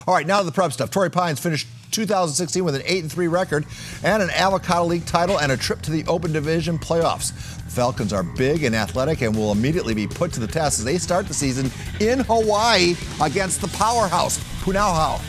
All right, now to the prep stuff. Torrey Pines finished 2016 with an 8-3 record and an Avocado League title and a trip to the Open Division playoffs. The Falcons are big and athletic and will immediately be put to the test as they start the season in Hawaii against the powerhouse, Punahou.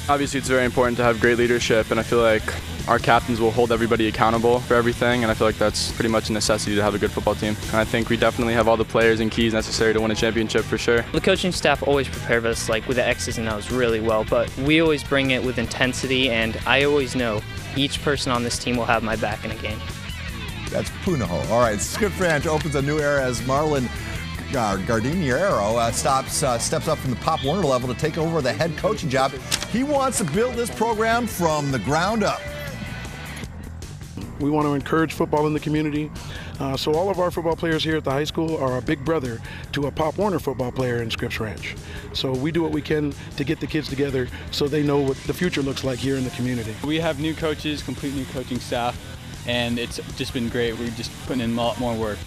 Obviously, it's very important to have great leadership, and I feel like our captains will hold everybody accountable for everything, and I feel like that's pretty much a necessity to have a good football team. And I think we definitely have all the players and keys necessary to win a championship for sure. The coaching staff always prepared us with the X's and O's really well, but we always bring it with intensity, and I always know each person on this team will have my back in a game. That's Punahou. All right, Scripps Ranch opens a new era as Marlon Gardiniero steps up from the Pop Warner level to take over the head coaching job. He wants to build this program from the ground up. We want to encourage football in the community. So all of our football players here at the high school are a big brother to a Pop Warner football player in Scripps Ranch. So we do what we can to get the kids together so they know what the future looks like here in the community. We have new coaches, complete new coaching staff, and it's just been great. We're just putting in a lot more work.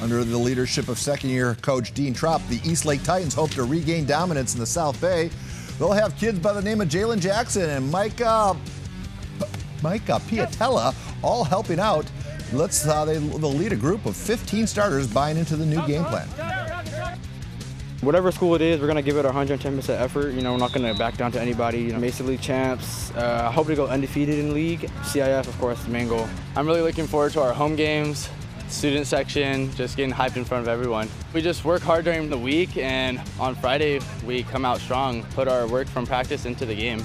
Under the leadership of second-year coach Dean Tropp, the Eastlake Titans hope to regain dominance in the South Bay. They'll have kids by the name of Jalen Jackson and Mike Piatella all helping out. They'll lead a group of 15 starters buying into the new game plan. Whatever school it is, we're going to give it 110% effort. We're not going to back down to anybody. Mason League champs. I hope to go undefeated in league. CIF, of course, the main goal. I'm really looking forward to our home games, student section, just getting hyped in front of everyone. We just work hard during the week, and on Friday we come out strong, put our work from practice into the game.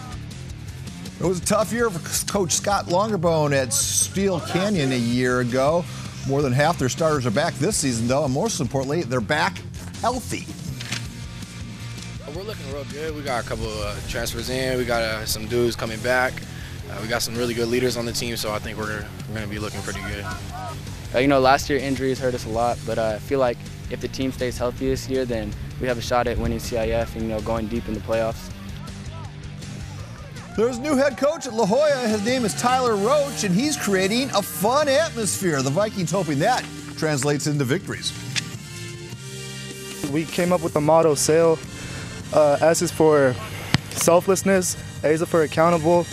It was a tough year for Coach Scott Longerbone at Steele Canyon a year ago. More than half their starters are back this season, though, and most importantly, they're back healthy. We're looking real good. We got a couple of transfers in. We got some dudes coming back. We got some really good leaders on the team, so I think we're going to be looking pretty good. Last year injuries hurt us a lot, but I feel like if the team stays healthy this year, then we have a shot at winning CIF and going deep in the playoffs. There's a new head coach at La Jolla. His name is Tyler Roach, and he's creating a fun atmosphere. The Vikings hoping that translates into victories. We came up with the motto, SAIL. S is for selflessness, A is for accountable,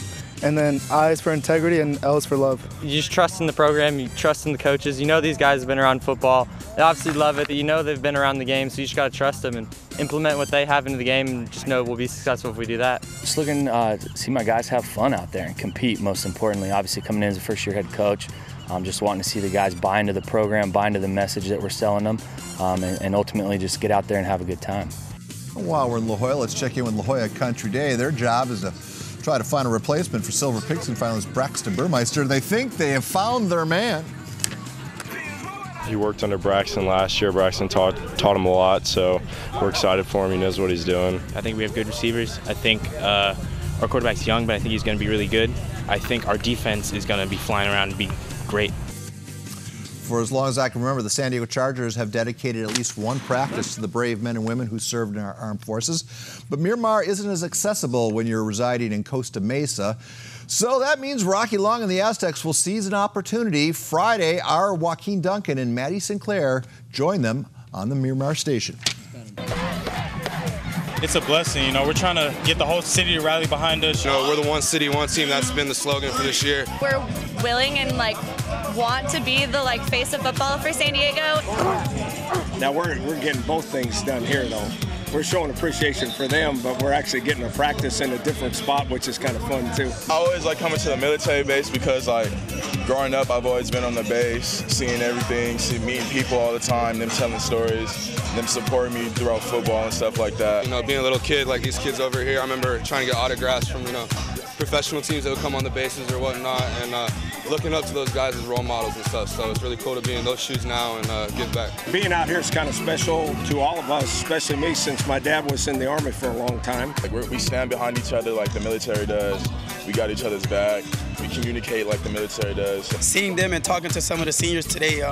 and then I is for integrity, and L is for love. You just trust in the program, you trust in the coaches. These guys have been around football. They obviously love it. They've been around the game, so you just got to trust them and implement what they have into the game, and just know we'll be successful if we do that. Just looking to see my guys have fun out there and compete, most importantly. Obviously, coming in as a first-year head coach, just wanting to see the guys buy into the program, buy into the message that we're selling them, and ultimately just get out there and have a good time. While we're in La Jolla, let's check in with La Jolla Country Day. Their job is to try to find a replacement for Silver Pigskin finalist Braxton Burmeister. They think they have found their man. He worked under Braxton last year. Braxton taught him a lot, so we're excited for him. He knows what he's doing. I think we have good receivers. I think our quarterback's young, but I think he's going to be really good. I think our defense is going to be flying around and be great. For as long as I can remember, the San Diego Chargers have dedicated at least one practice to the brave men and women who served in our armed forces. But Miramar isn't as accessible when you're residing in Costa Mesa. So that means Rocky Long and the Aztecs will seize an opportunity. Friday, our Joaquin Duncan and Maddie Sinclair join them on the Miramar station. It's a blessing, we're trying to get the whole city to rally behind us. We're the one city, one team. That's been the slogan for this year. We're willing and want to be the face of football for San Diego. Now we're getting both things done here though. We're showing appreciation for them, but we're actually getting a practice in a different spot, which is kind of fun too. I always like coming to the military base because growing up I've always been on the base, seeing everything, meeting people all the time, them telling stories, them supporting me throughout football and stuff like that. Being a little kid like these kids over here, I remember trying to get autographs from professional teams that would come on the bases or whatnot, and looking up to those guys as role models and stuff. So it's really cool to be in those shoes now and give back. Being out here is kind of special to all of us, especially me, since my dad was in the Army for a long time. We stand behind each other like the military does. We got each other's back. We communicate like the military does. Seeing them and talking to some of the seniors today,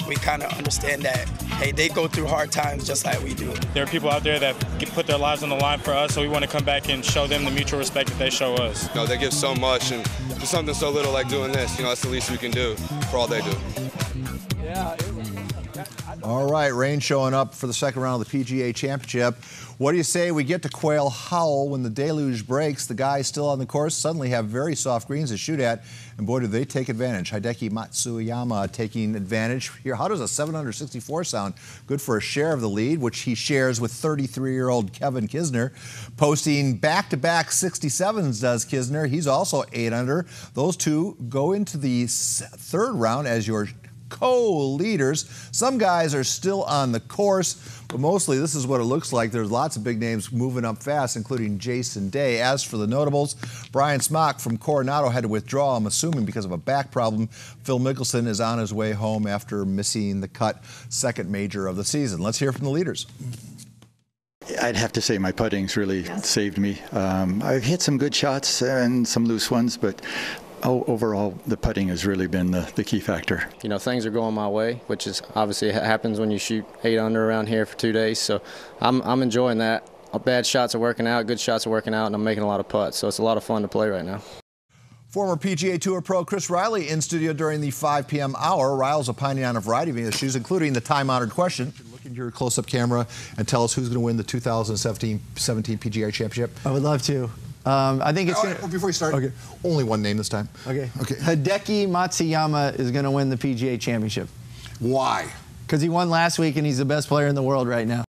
we kind of understand that, hey, they go through hard times just like we do. There are people out there that put their lives on the line for us, so we want to come back and show them the mutual respect that they show us. They give so much, and for something so little like doing this, that's the least we can do for all they do. Yeah, All right, rain showing up for the second round of the PGA Championship. What do you say we get to Quail Howell when the deluge breaks? The guys still on the course suddenly have very soft greens to shoot at, and boy, do they take advantage. Hideki Matsuyama taking advantage here. How does a 764 sound? Good for a share of the lead, which he shares with 33-year-old Kevin Kisner. Posting back-to-back 67s does Kisner. He's also 8 under. Those two go into the third round as your co-leaders. Some guys are still on the course, but mostly this is what it looks like. There's lots of big names moving up fast, including Jason Day. As for the notables, Brian Smock from Coronado had to withdraw, I'm assuming because of a back problem. Phil Mickelson is on his way home after missing the cut second major of the season. Let's hear from the leaders. I'd have to say my putting's really saved me. I've hit some good shots and some loose ones, but overall, the putting has really been the key factor. You know, things are going my way, which is obviously happens when you shoot 8 under around here for 2 days. So I'm enjoying that. Bad shots are working out, good shots are working out, and I'm making a lot of putts. So it's a lot of fun to play right now. Former PGA Tour pro Chris Riley in studio during the 5 p.m. hour. Ryle's opining on a variety of issues, including the time-honored question. Look into your close-up camera and tell us who's going to win the 2017 PGA Championship. I would love to. I think it's going to... Before you start, okay. Only one name this time. Okay. Hideki Matsuyama is going to win the PGA Championship. Why? Because he won last week and he's the best player in the world right now.